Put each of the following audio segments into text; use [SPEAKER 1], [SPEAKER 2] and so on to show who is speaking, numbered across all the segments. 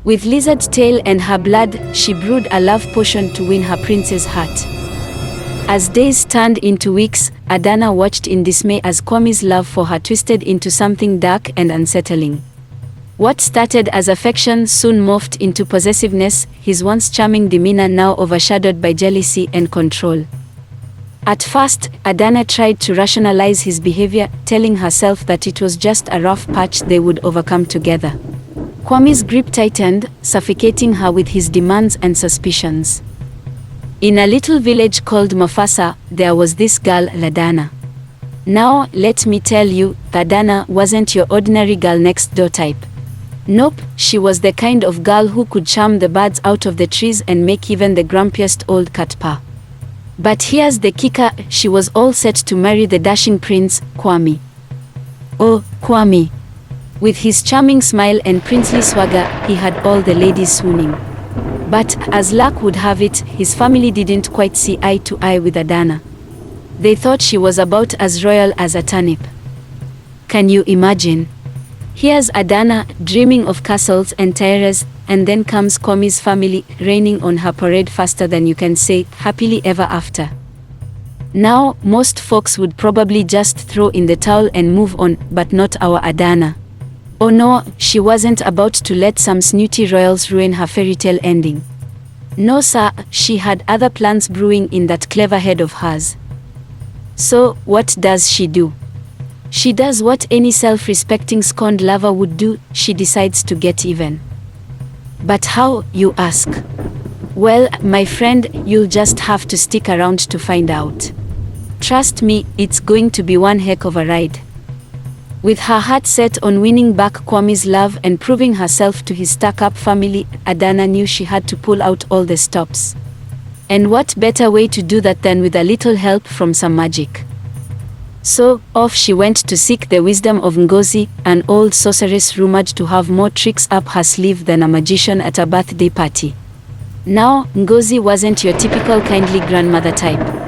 [SPEAKER 1] With lizard's tail and her blood, she brewed a love potion to win her prince's heart. As days turned into weeks, Adana watched in dismay as Kwame's love for her twisted into something dark and unsettling. What started as affection soon morphed into possessiveness, his once charming demeanor now overshadowed by jealousy and control. At first, Adana tried to rationalize his behavior, telling herself that it was just a rough patch they would overcome together. Kwame's grip tightened, suffocating her with his demands and suspicions. In a little village called Mafasa, there was this girl, Adana. Now, let me tell you, Adana wasn't your ordinary girl next door type. Nope, she was the kind of girl who could charm the birds out of the trees and make even the grumpiest old cat purr. But here's the kicker, she was all set to marry the dashing prince, Kwame. Oh, Kwame. With his charming smile and princely swagger, he had all the ladies swooning. But, as luck would have it, his family didn't quite see eye to eye with Adana. They thought she was about as royal as a turnip. Can you imagine? Here's Adana, dreaming of castles and tiaras, and then comes Kwame's family, raining on her parade faster than you can say, happily ever after. Now, most folks would probably just throw in the towel and move on, but not our Adana. Oh no, she wasn't about to let some snooty royals ruin her fairy tale ending. No sir, she had other plans brewing in that clever head of hers. So, what does she do? She does what any self-respecting scorned lover would do, she decides to get even. But how, you ask? Well, my friend, you'll just have to stick around to find out. Trust me, it's going to be one heck of a ride. With her heart set on winning back Kwame's love and proving herself to his stuck-up family, Adana knew she had to pull out all the stops. And what better way to do that than with a little help from some magic? So, off she went to seek the wisdom of Ngozi, an old sorceress rumored to have more tricks up her sleeve than a magician at a birthday party. Now, Ngozi wasn't your typical kindly grandmother type.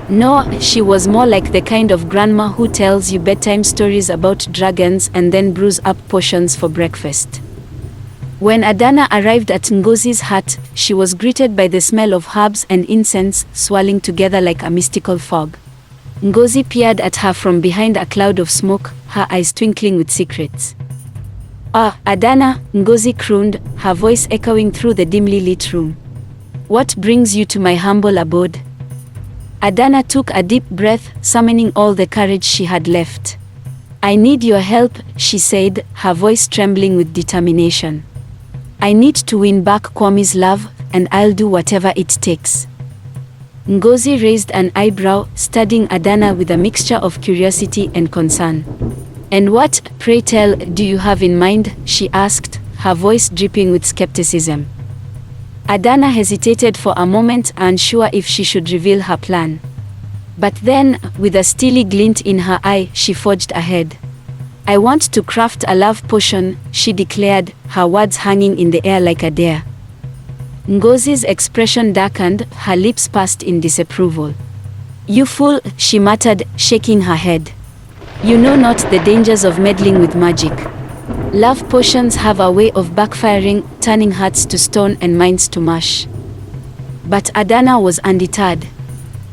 [SPEAKER 1] No, she was more like the kind of grandma who tells you bedtime stories about dragons and then brews up potions for breakfast. When Adana arrived at Ngozi's hut, she was greeted by the smell of herbs and incense swirling together like a mystical fog. Ngozi peered at her from behind a cloud of smoke, her eyes twinkling with secrets. "Ah, Adana," Ngozi crooned, her voice echoing through the dimly lit room. "What brings you to my humble abode?" Adana took a deep breath, summoning all the courage she had left. "I need your help," she said, her voice trembling with determination. "I need to win back Kwame's love, and I'll do whatever it takes." Ngozi raised an eyebrow, studying Adana with a mixture of curiosity and concern. "And what, pray tell, do you have in mind?" she asked, her voice dripping with skepticism. Adana hesitated for a moment, unsure if she should reveal her plan. But then, with a steely glint in her eye, she forged ahead. "I want to craft a love potion," she declared, her words hanging in the air like a dare. Ngozi's expression darkened, her lips pursed in disapproval. "You fool," she muttered, shaking her head. "You know not the dangers of meddling with magic. Love potions have a way of backfiring, turning hearts to stone and minds to mush." But Adana was undeterred.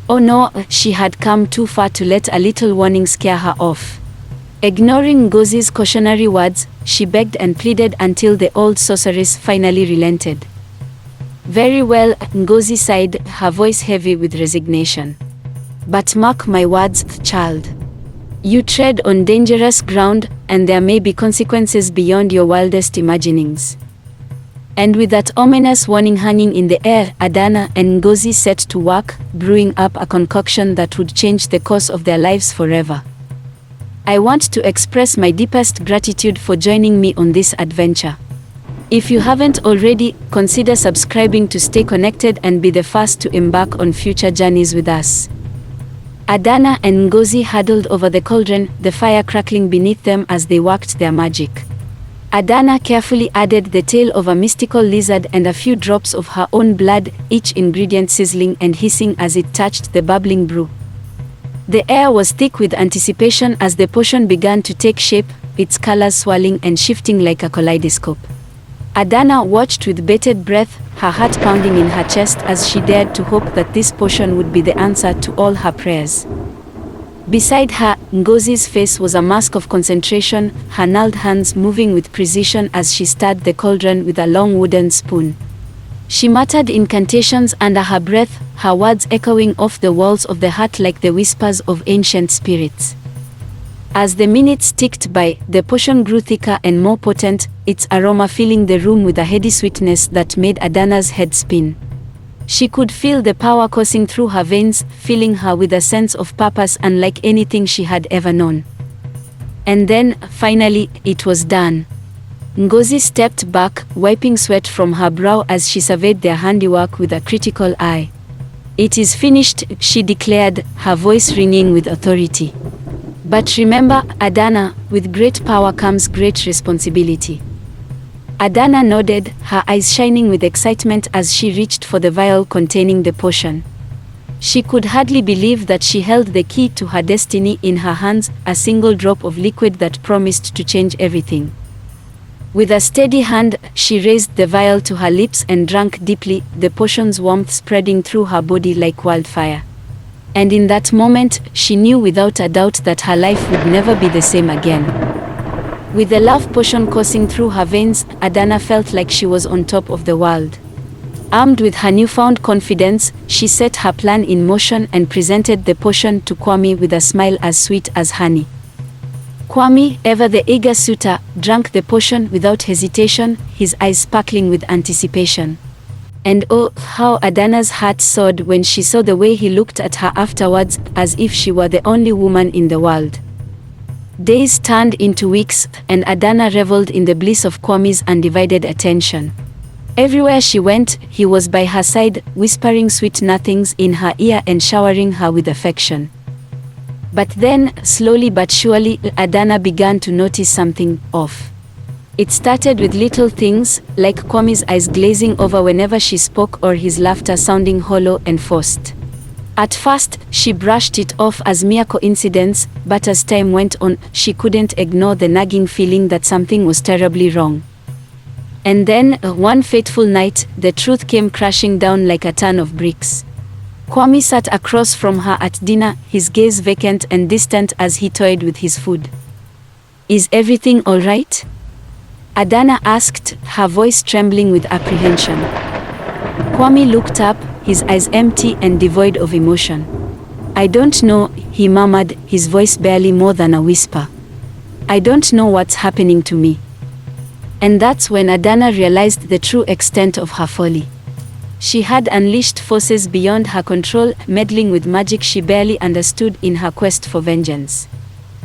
[SPEAKER 1] Oh no, she had come too far to let a little warning scare her off. Ignoring Ngozi's cautionary words, she begged and pleaded until the old sorceress finally relented. "Very well," Ngozi sighed, her voice heavy with resignation. "But mark my words, child. You tread on dangerous ground, and there may be consequences beyond your wildest imaginings." And with that ominous warning hanging in the air, Adana and Ngozi set to work, brewing up a concoction that would change the course of their lives forever. "I want to express my deepest gratitude for joining me on this adventure. If you haven't already, consider subscribing to stay connected and be the first to embark on future journeys with us." Adana and Ngozi huddled over the cauldron, the fire crackling beneath them as they worked their magic. Adana carefully added the tail of a mystical lizard and a few drops of her own blood, each ingredient sizzling and hissing as it touched the bubbling brew. The air was thick with anticipation as the potion began to take shape, its colors swirling and shifting like a kaleidoscope. Adana watched with bated breath, her heart pounding in her chest as she dared to hope that this potion would be the answer to all her prayers. Beside her, Ngozi's face was a mask of concentration, her gnarled hands moving with precision as she stirred the cauldron with a long wooden spoon. She muttered incantations under her breath, her words echoing off the walls of the hut like the whispers of ancient spirits. As the minutes ticked by, the potion grew thicker and more potent, its aroma filling the room with a heady sweetness that made Adana's head spin. She could feel the power coursing through her veins, filling her with a sense of purpose unlike anything she had ever known. And then, finally, it was done. Ngozi stepped back, wiping sweat from her brow as she surveyed their handiwork with a critical eye. "It is finished," she declared, her voice ringing with authority. "But remember, Adana, with great power comes great responsibility." Adana nodded, her eyes shining with excitement as she reached for the vial containing the potion. She could hardly believe that she held the key to her destiny in her hands, a single drop of liquid that promised to change everything. With a steady hand, she raised the vial to her lips and drank deeply, the potion's warmth spreading through her body like wildfire. And in that moment, she knew without a doubt that her life would never be the same again. With the love potion coursing through her veins, Adana felt like she was on top of the world. Armed with her newfound confidence, she set her plan in motion and presented the potion to Kwame with a smile as sweet as honey. Kwame, ever the eager suitor, drank the potion without hesitation, his eyes sparkling with anticipation. And oh, how Adana's heart soared when she saw the way he looked at her afterwards, as if she were the only woman in the world. Days turned into weeks, and Adana reveled in the bliss of Kwame's undivided attention. Everywhere she went, he was by her side, whispering sweet nothings in her ear and showering her with affection. But then, slowly but surely, Adana began to notice something off. It started with little things, like Kwame's eyes glazing over whenever she spoke or his laughter sounding hollow and forced. At first, she brushed it off as mere coincidence, but as time went on, she couldn't ignore the nagging feeling that something was terribly wrong. And then, one fateful night, the truth came crashing down like a ton of bricks. Kwame sat across from her at dinner, his gaze vacant and distant as he toyed with his food. "Is everything all right?" Adana asked, her voice trembling with apprehension. Kwame looked up, his eyes empty and devoid of emotion. "I don't know," he murmured, his voice barely more than a whisper. "I don't know what's happening to me." And that's when Adana realized the true extent of her folly. She had unleashed forces beyond her control, meddling with magic she barely understood in her quest for vengeance.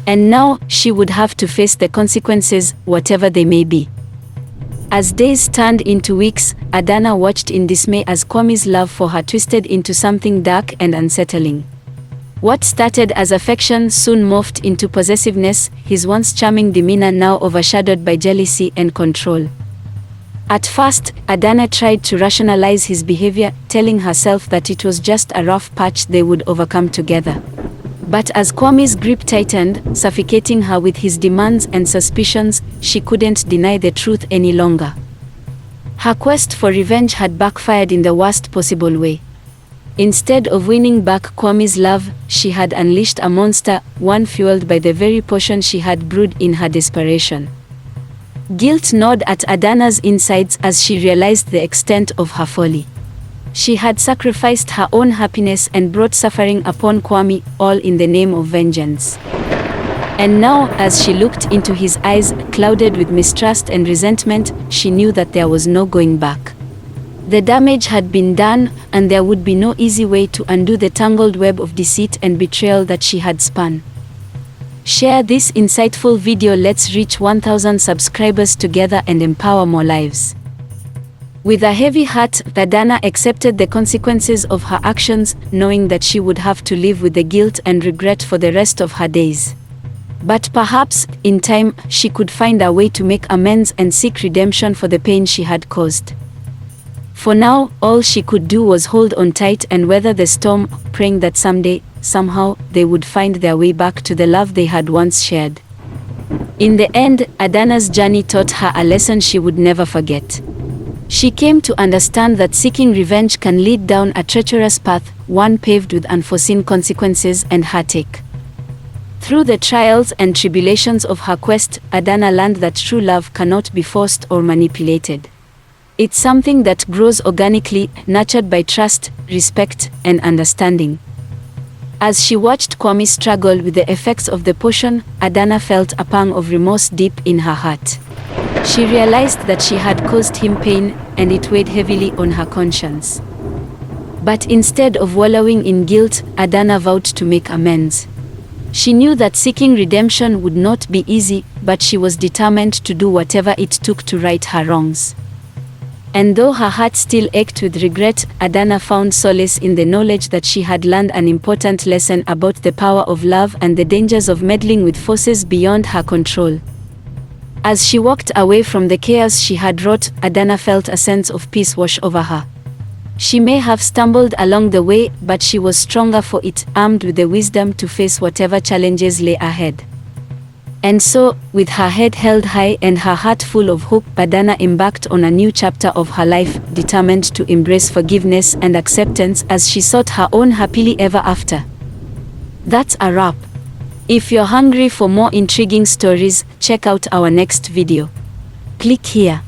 [SPEAKER 1] And now, she would have to face the consequences, whatever they may be. As days turned into weeks, Adana watched in dismay as Kwame's love for her twisted into something dark and unsettling. What started as affection soon morphed into possessiveness, his once charming demeanor now overshadowed by jealousy and control. At first, Adana tried to rationalize his behavior, telling herself that it was just a rough patch they would overcome together. But as Kwame's grip tightened, suffocating her with his demands and suspicions, she couldn't deny the truth any longer. Her quest for revenge had backfired in the worst possible way. Instead of winning back Kwame's love, she had unleashed a monster, one fueled by the very potion she had brewed in her desperation. Guilt gnawed at Adana's insides as she realized the extent of her folly. She had sacrificed her own happiness and brought suffering upon Kwame, all in the name of vengeance. And now, as she looked into his eyes, clouded with mistrust and resentment, she knew that there was no going back. The damage had been done, and there would be no easy way to undo the tangled web of deceit and betrayal that she had spun. Share this insightful video. Let's reach 1,000 subscribers together and empower more lives. With a heavy heart, Adana accepted the consequences of her actions, knowing that she would have to live with the guilt and regret for the rest of her days. But perhaps, in time, she could find a way to make amends and seek redemption for the pain she had caused. For now, all she could do was hold on tight and weather the storm, praying that someday, somehow, they would find their way back to the love they had once shared. In the end, Adana's journey taught her a lesson she would never forget. She came to understand that seeking revenge can lead down a treacherous path, one paved with unforeseen consequences and heartache. Through the trials and tribulations of her quest, Adana learned that true love cannot be forced or manipulated. It's something that grows organically, nurtured by trust, respect, and understanding. As she watched Kwame struggle with the effects of the potion, Adana felt a pang of remorse deep in her heart. She realized that she had caused him pain, and it weighed heavily on her conscience. But instead of wallowing in guilt, Adana vowed to make amends. She knew that seeking redemption would not be easy, but she was determined to do whatever it took to right her wrongs. And though her heart still ached with regret, Adana found solace in the knowledge that she had learned an important lesson about the power of love and the dangers of meddling with forces beyond her control. As she walked away from the chaos she had wrought, Adana felt a sense of peace wash over her. She may have stumbled along the way, but she was stronger for it, armed with the wisdom to face whatever challenges lay ahead. And so, with her head held high and her heart full of hope, Adana embarked on a new chapter of her life, determined to embrace forgiveness and acceptance as she sought her own happily ever after. That's a wrap. If you're hungry for more intriguing stories, check out our next video. Click here.